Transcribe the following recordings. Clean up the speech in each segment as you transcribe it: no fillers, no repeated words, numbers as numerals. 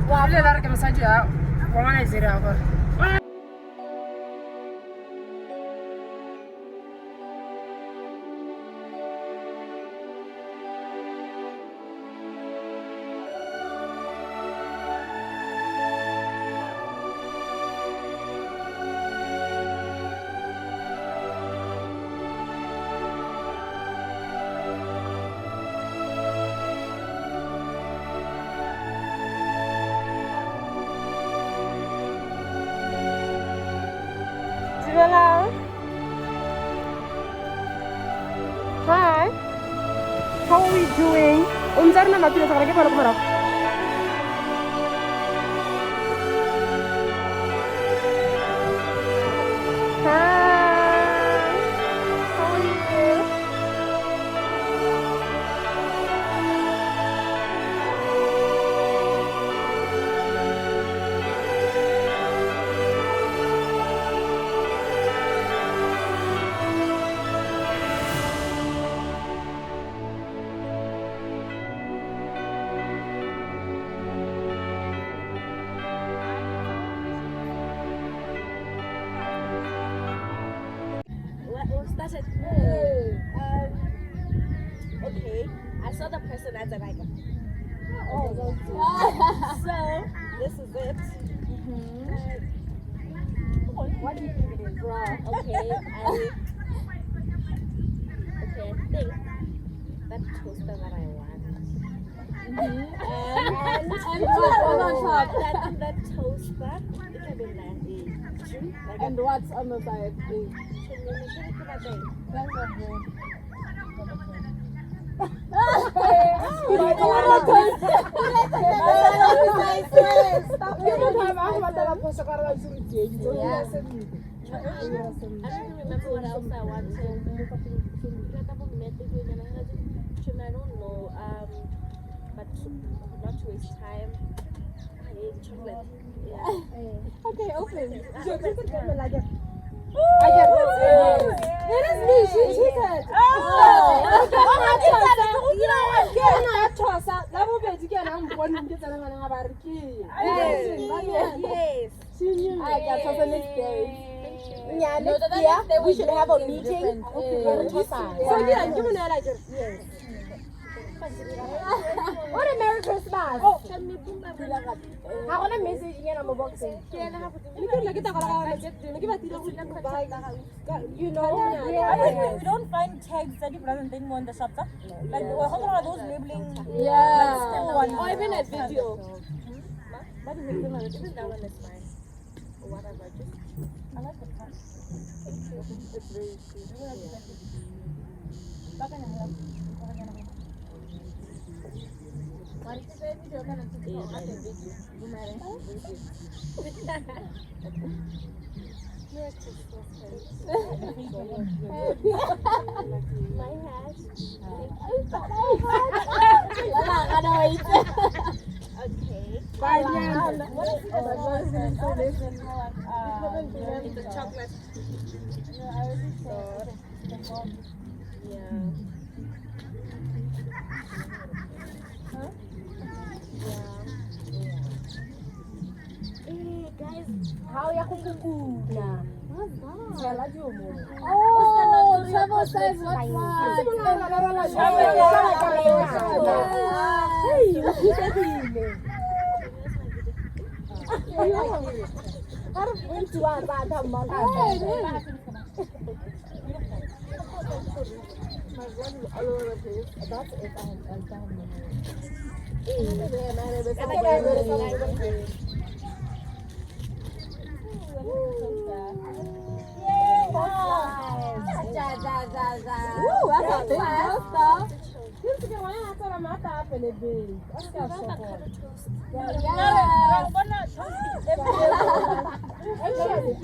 Wow. Ile la re ke mosadi ya wa Nigeria gore. Hi. How are we doing? Unzarna matilo sa kanya para kumarap. Hi. How are you? Started. Okay, I saw the person as like. So this is it. What do you think it is, bro? Okay, I think that toaster that I want. And that toaster, it can be like And what's on the side? I don't remember what else I wanted. I don't know. But not to waste time. I ate chocolate. Yeah. Okay, open. It is me. She cheated. We should have a meeting. What a Merry Christmas! Oh, I want a message again on my boxing. You know, we don't find tags that people doesn't think on the shop. Like we're talking about those labeling. Or even a video. That is even that one is fine. Or whatever. I like the cut. It's very My hat. Okay. It's a chocolate. Yeah. Hey guys, how ya kukukuna? Oh, Trevor says what's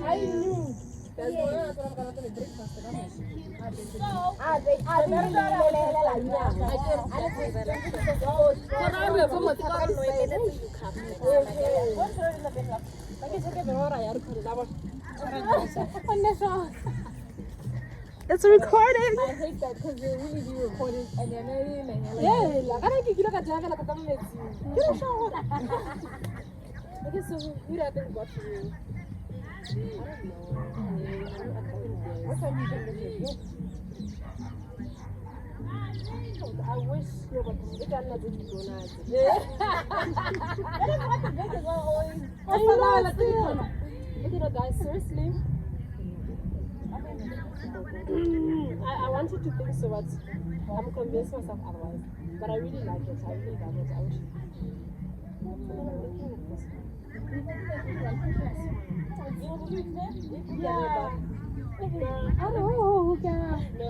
I knew. It's recording. I hate that because they really do record it and they're not even like. Yeah, like I don't get like a jacket like a dumb lady. Get a shower. Okay, so who do I think got you? I don't know. What time you think this is? I wish you were going to do that. Okay, no, guys, seriously. I wanted to think so, but I'm convinced myself otherwise. But I really like it. I really love it. I wish. Yeah. Oh, God. No.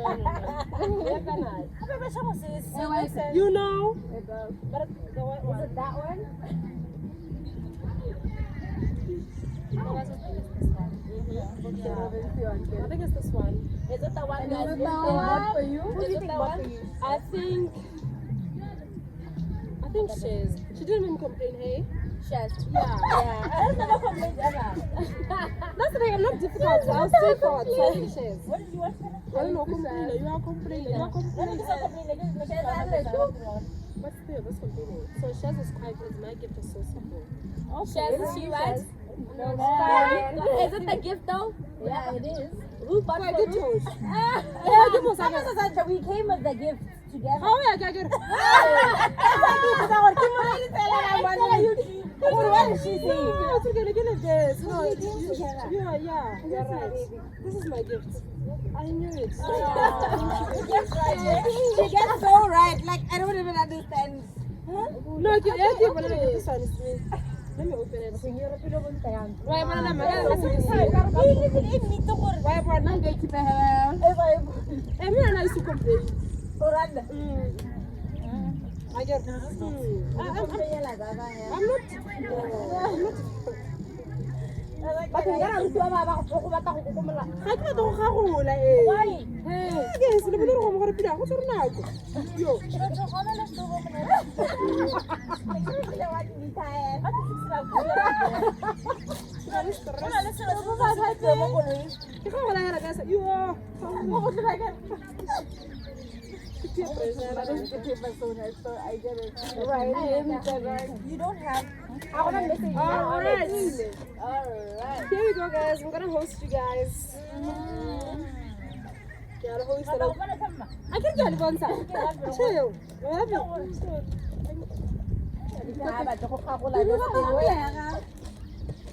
You know? But was it that one? I think it's this one. Is it the one that Is it the one for you? Who do you think bought for you? I think Shiz. She didn't even complain, hey? Chest. Yeah. I never complained ever. That's the thing, I'm not difficult. So I'll stay forward. So I think Shiz. What did you want? I don't know, complain. You are complaining. You are complaining. But still, that's complaining. So Shiz is quite, my gift is so simple. Chest, is she right? No. Is it the gift though? Yeah, it is. Who bought Quite for good who? toes. We came with the gift together. Oh, yeah, get it. What is she saying? No, it's okay, get this. No, yeah, you're right. This is my gift. I knew it. She gets so right. Like, I don't even understand. No, I can't believe this one is me. Let me open it. Why am I not nice to complain? I get I'm not. But I don't Why? Yes, let me know what I'm going to do. Yo. You don't have. Alright. Here we go, guys. We're gonna host you guys. I can get it one side. Chill.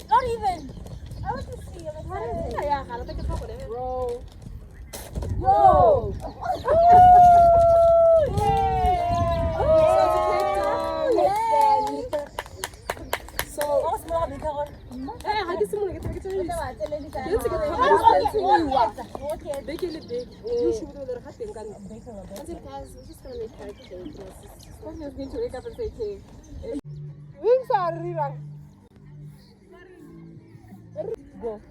Not even. I want to see it. Bro. Whoa! Go.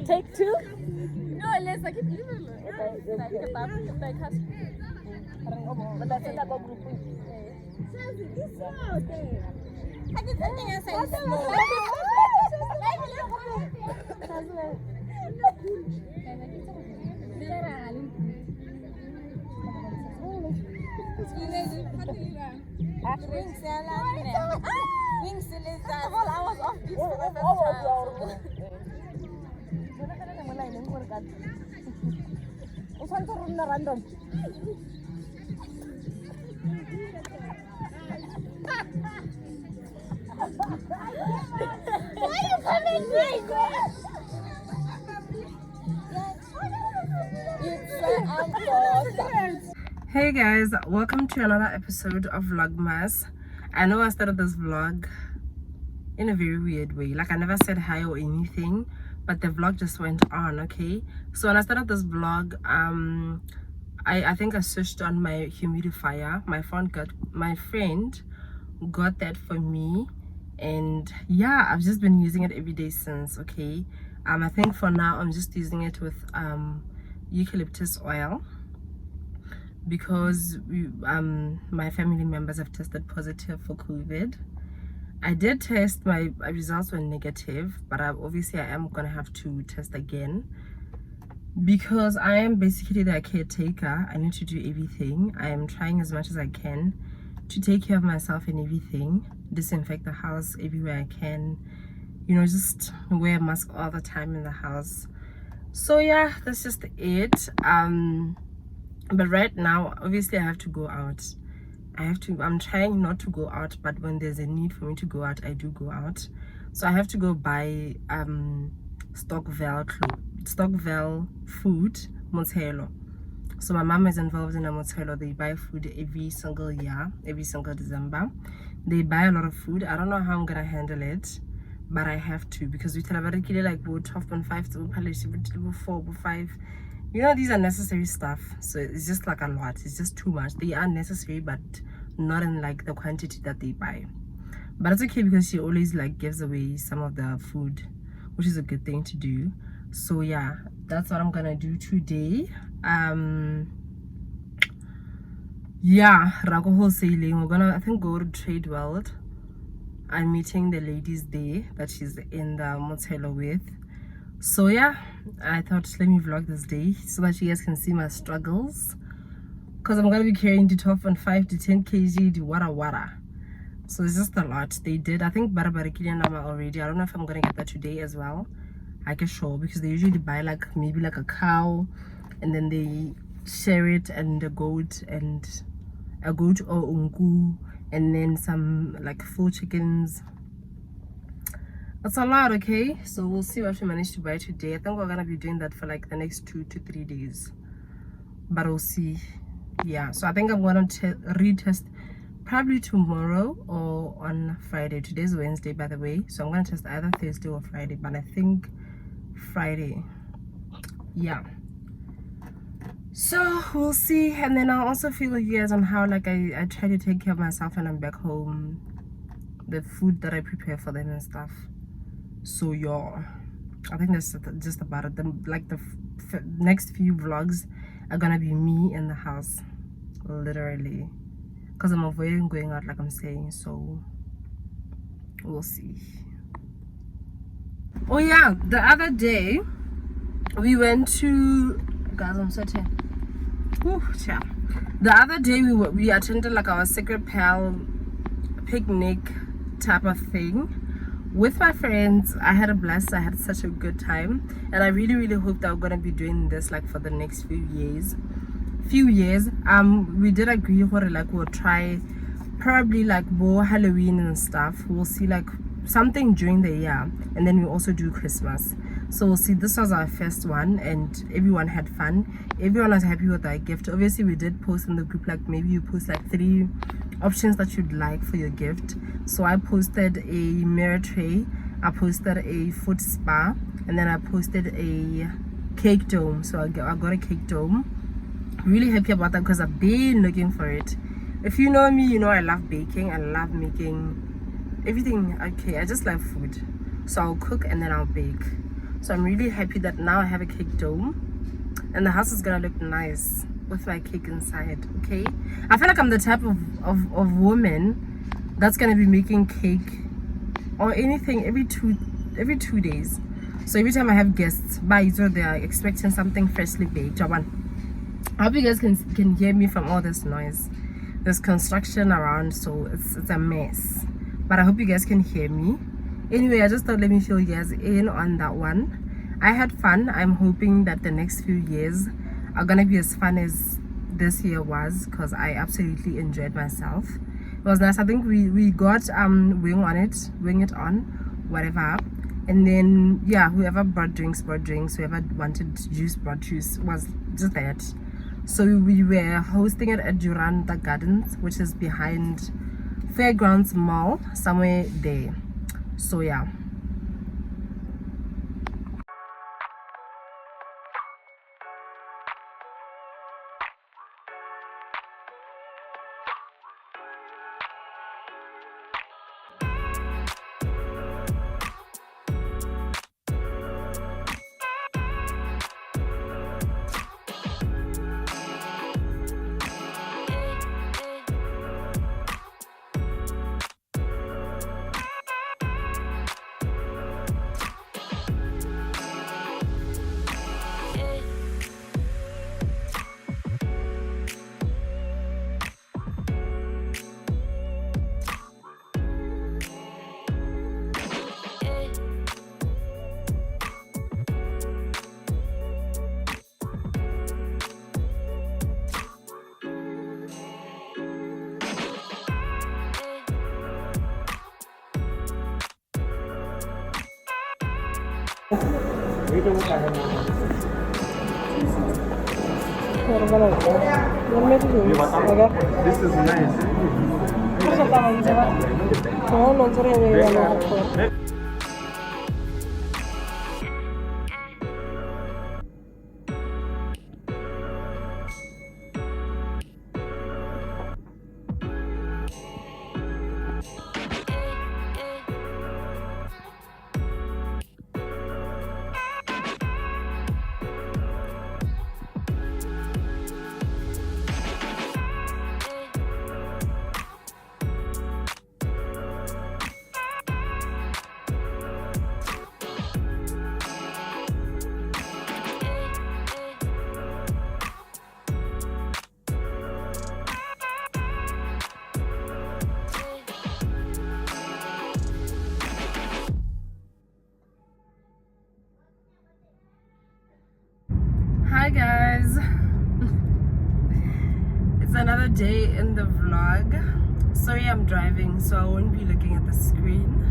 Take two? No, let's like Random. Why are you coming like that? Hey guys, welcome to another episode of Vlogmas. I know I started this vlog in a very weird way, like I never said hi or anything, but the vlog just went on. Okay, so when I started this vlog, I think I switched on my humidifier. My friend got that for me, and yeah, I've just been using it every day since. Okay, I think for now I'm just using it with eucalyptus oil, because my family members have tested positive for COVID. I did test, my results were negative, but obviously I am gonna have to test again, because I am basically the caretaker. I need to do everything. I am trying as much as I can to take care of myself and everything, disinfect the house everywhere I can, you know, just wear a mask all the time in the house. So yeah, that's just it. But right now obviously I have to go out. I'm trying not to go out, but when there's a need for me to go out, I do go out. So I have to go buy Stockville food, Motselo. So my mom is involved in a Motselo. They buy food every single year, every single December. They buy a lot of food. I don't know how I'm gonna handle it, but I have to, because we tell about it like 12.5 to 4 5. You know, these are necessary stuff, so it's just like a lot. It's just too much. They are necessary, but not in like the quantity that they buy. But it's okay, because she always like gives away some of the food, which is a good thing to do. So yeah, that's what I'm gonna do today. Yeah, Rago wholesaling. We're gonna, I think, go to Trade World. I'm meeting the ladies there that she's in the motel with. So yeah, I thought, let me vlog this day so that you guys can see my struggles, because I'm gonna be carrying the 12.5 to 10 kg, the wara. So it's just a lot. They did, I think, barabarikili nama already. I don't know if I'm gonna get that today as well. I can show, because they usually buy like maybe like a cow, and then they share it, and a goat or unku, and then some like full chickens. That's a lot. Okay, so we'll see what we manage to buy today. I think we're gonna be doing that for like the next 2 to 3 days, but we'll see. Yeah, so I think I'm gonna retest probably tomorrow or on Friday. Today's Wednesday, by the way, so I'm gonna test either Thursday or Friday, but I think Friday. Yeah, so we'll see. And then I'll also feel you guys on how like I try to take care of myself when I'm back home, the food that I prepare for them and stuff. So yeah, I think that's just about it. The next few vlogs are gonna be me in the house, literally, because I'm avoiding going out, like I'm saying. So we'll see. Oh yeah, the other day we went to, guys, I'm sweating. Yeah. The other day we attended like our secret pal picnic type of thing with my friends. I had a blast. I had such a good time, and I really hope that we're gonna be doing this like for the next few years. We did agree for like we'll try probably like more Halloween and stuff. We'll see like something during the year, and then we also do Christmas. So we'll see. This was our first one, and everyone had fun. Everyone was happy with our gift. Obviously we did post in the group like maybe you post like 3 options that you'd like for your gift. So I posted a mirror tray, I posted a foot spa, and then I posted a cake dome. So I got a cake dome. Really happy about that, because I've been looking for it. If you know me, you know I love baking. I love making everything. Okay, I just love food, so I'll cook and then I'll bake. So I'm really happy that now I have a cake dome, and the house is gonna look nice with my cake inside. Okay, I feel like I'm the type of woman that's gonna be making cake or anything every two days. So every time I have guests, so they are expecting something freshly baked. I hope you guys can hear me from all this noise. There's construction around, so it's a mess, but I hope you guys can hear me. Anyway, I just thought, let me fill you guys in on that one. I had fun. I'm hoping that the next few years are gonna be as fun as this year was, because I absolutely enjoyed myself. It was nice. I think we got wing it on, whatever. And then yeah, whoever brought drinks, whoever wanted juice brought juice. Was just that. So we were hosting it at Duranda Gardens, which is behind Fairgrounds Mall, somewhere there. So yeah. This is nice. Hi guys, it's another day in the vlog. Sorry I'm driving, so I won't be looking at the screen.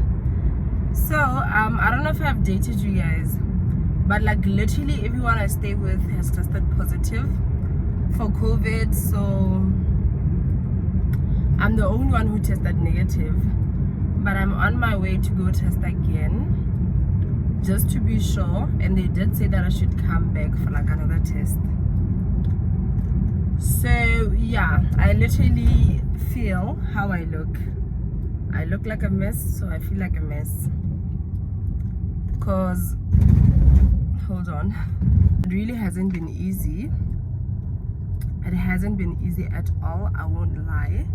So I don't know if I've dated you guys, but like literally everyone I stay with has tested positive for COVID, so I'm the only one who tested negative, but I'm on my way to go test again just to be sure, and they did say that I should come back for like another test. So yeah, I literally feel how I look. I look like a mess, so I feel like a mess. Cause hold on, it really hasn't been easy. It hasn't been easy at all, I won't lie.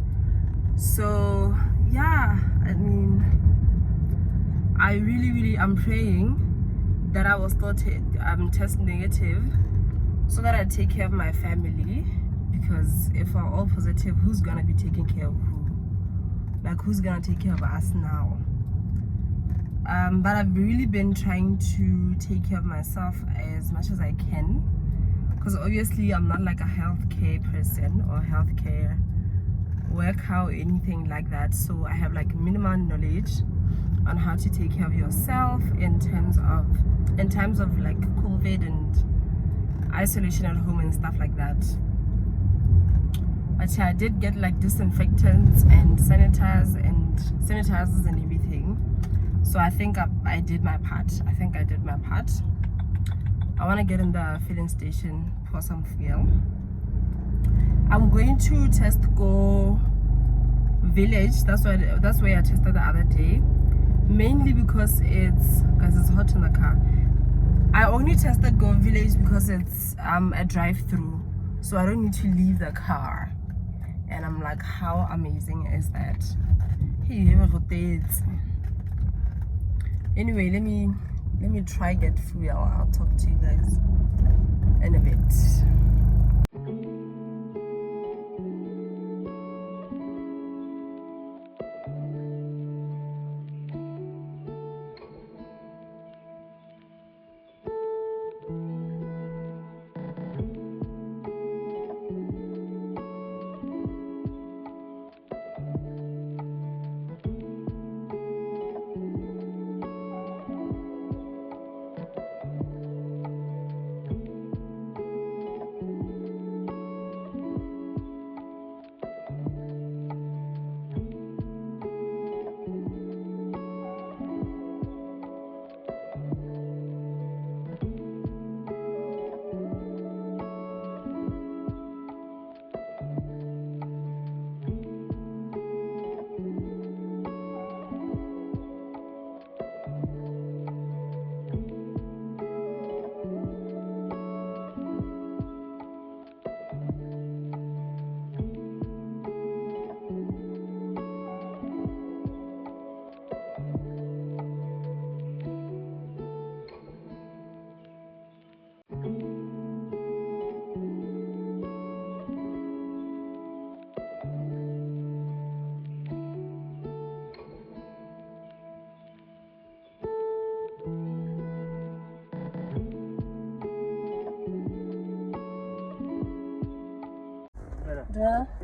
So yeah, I mean, I really am praying that I will still test negative so that I take care of my family, because if we're all positive, who's gonna be taking care of who? Like, who's gonna take care of us now? But I've really been trying to take care of myself as much as I can, because obviously I'm not like a healthcare person or healthcare worker or anything like that, so I have like minimal knowledge on how to take care of yourself in terms of like COVID and isolation at home and stuff like that. But yeah, I did get like disinfectants and sanitizers and everything, so I think I did my part. I want to get in the filling station for some fuel. I'm going to test Go Village. That's where I tested the other day, mainly because it's hot in the car. I only tested Go Village because it's a drive-through, so I don't need to leave the car, and I'm like, how amazing is that? Hey, anyway, let me try get fuel. I'll talk to you guys in a bit.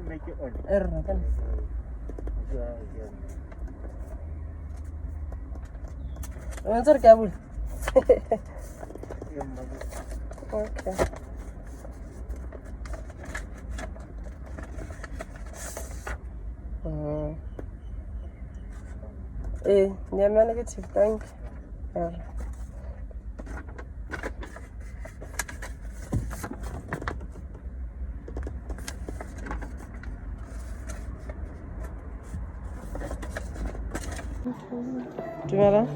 Make it on. Answer Kabul. Okay. Yeah, negative, thank you. Yeah. Dumela.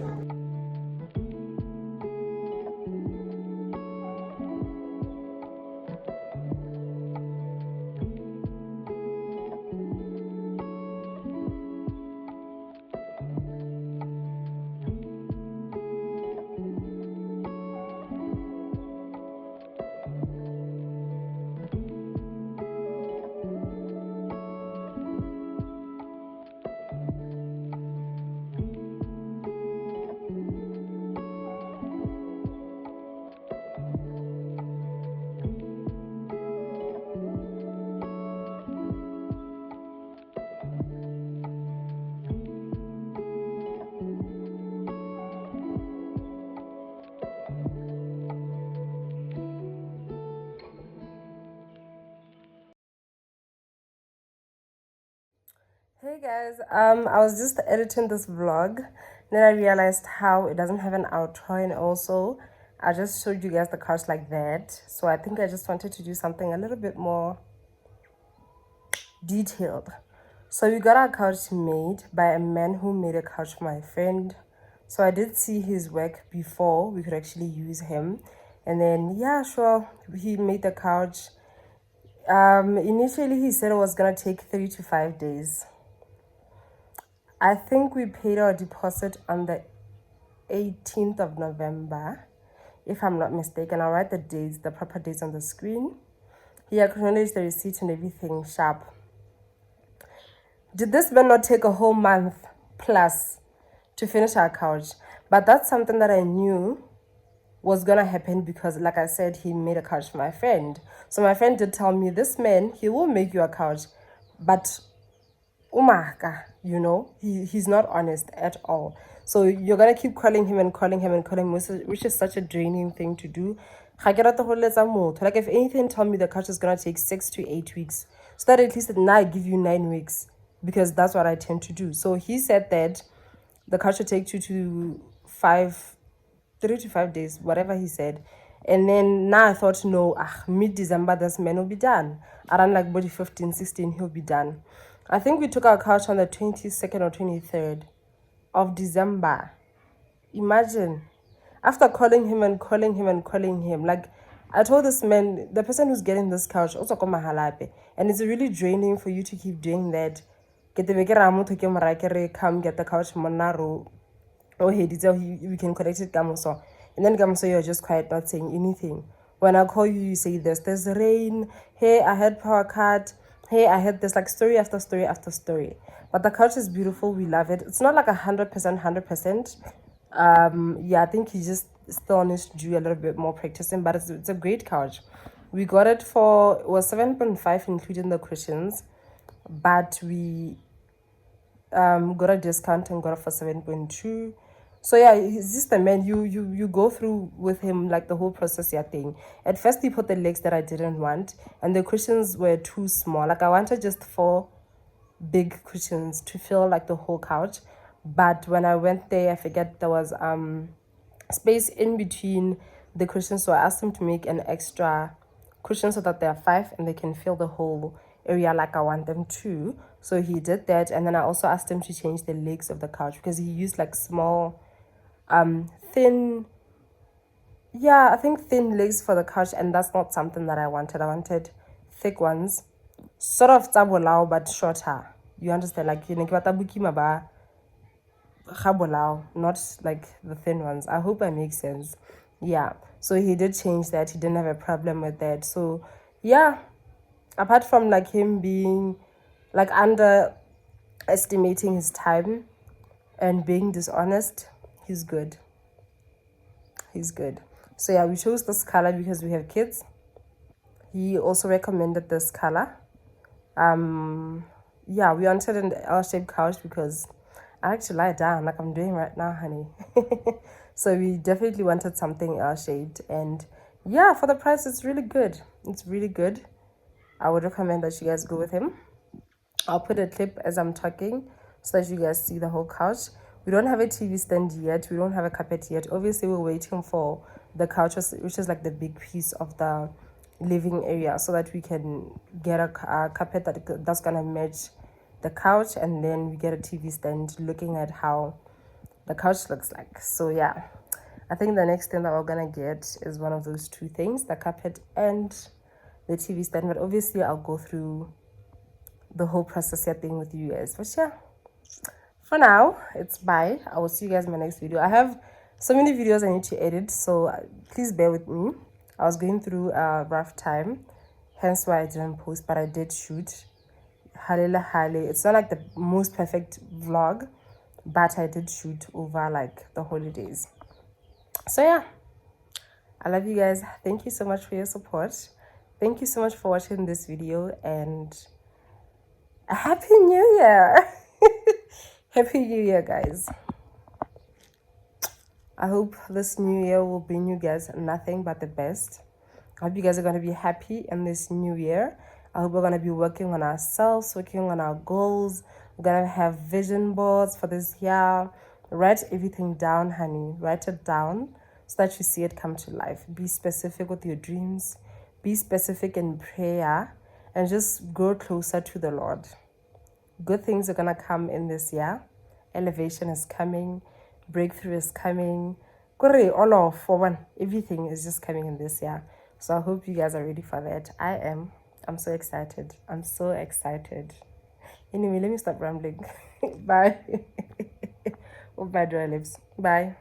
Hey guys, I was just editing this vlog, then I realized how it doesn't have an outro, and also I just showed you guys the couch like that. So I think I just wanted to do something a little bit more detailed. So we got our couch made by a man who made a couch for my friend. So I did see his work before we could actually use him, and then yeah, sure, he made the couch. Initially he said it was gonna take 3 to 5 days. I think we paid our deposit on the 18th of November, if I'm not mistaken. I'll write the dates, the proper dates on the screen. He acknowledged the receipt and everything sharp. Did this man not take a whole month plus to finish our couch? But that's something that I knew was gonna happen because, like I said, he made a couch for my friend. So my friend did tell me, this man, he will make you a couch, but umaka, you know, he's not honest at all. So you're gonna keep calling him and calling him and calling him, which is such a draining thing to do. Like, if anything, tell me the couch is gonna take 6 to 8 weeks, so that at least now I give you 9 weeks, because that's what I tend to do. So he said that the couch should take 3 to 5 days, whatever he said. And then now I thought, no, mid-December, this man will be done. Around like body 15, 16, he'll be done. I think we took our couch on the 22nd or 23rd of December. Imagine. After calling him and calling him and calling him, like, I told this man, the person who's getting this couch, also come mahalape, and it's really draining for you to keep doing that. Come get the couch, monaro. Oh, hey, we can collect it, Gamuso. And then Gamuso, you're just quiet, not saying anything. When I call you, you say this. There's rain. Hey, I had power cut. Hey, I had this, like, story after story after story. But the couch is beautiful. We love it. It's not like 100%. Yeah, I think he just still needs to do a little bit more practicing, but it's a great couch. We got it for, it was 7.5 including the cushions, but we got a discount and got it for 7.2. So yeah, he's just a man. You go through with him like the whole process. Yeah, thing. At first he put the legs that I didn't want, and the cushions were too small. Like, I wanted just 4 big cushions to fill like the whole couch. But when I went there, I forget there was space in between the cushions, so I asked him to make an extra cushion so that there are 5 and they can fill the whole area like I want them to. So he did that, and then I also asked him to change the legs of the couch because he used like small thin, yeah, I think thin legs for the couch, and that's not something that I wanted. I wanted thick ones, sort of tabolao but shorter. You understand? Like, not like the thin ones. I hope I make sense. Yeah, so he did change that. He didn't have a problem with that. So yeah, apart from like him being like underestimating his time and being dishonest, he's good. So yeah, we chose this color because we have kids. He also recommended this color. Yeah, we wanted an L-shaped couch because I like to lie down like I'm doing right now, honey. So we definitely wanted something L-shaped, and yeah, for the price, it's really good. It's really good. I would recommend that you guys go with him. I'll put a clip as I'm talking so that you guys see the whole couch. We don't have a TV stand yet. We don't have a carpet yet. Obviously, we're waiting for the couch, which is like the big piece of the living area, so that we can get a carpet that's gonna match the couch, and then we get a TV stand looking at how the couch looks like. So yeah, I think the next thing that we're gonna get is one of those two things, the carpet and the TV stand. But obviously, I'll go through the whole process thing with you guys. But yeah, for now, it's bye. I will see you guys in my next video. I have so many videos I need to edit, so please bear with me. I was going through a rough time, hence why I didn't post, but I did shoot. It's not like the most perfect vlog, but I did shoot over like the holidays. So yeah, I love you guys. Thank you so much for your support. Thank you so much for watching this video, and a happy new year. Happy new year, guys. I hope this new year will bring you guys nothing but the best. I hope you guys are going to be happy in this new year. I hope we're going to be working on ourselves, working on our goals. We're going to have vision boards for this year. Write everything down, honey. Write it down so that you see it come to life. Be specific with your dreams. Be specific in prayer. And just grow closer to the Lord. Good things are going to come in this year. Elevation is coming. Breakthrough is coming. Everything is just coming in this year. So I hope you guys are ready for that. I am. I'm so excited. I'm so excited. Anyway, let me stop rambling. Bye. Oh, bye, dry lips. Bye.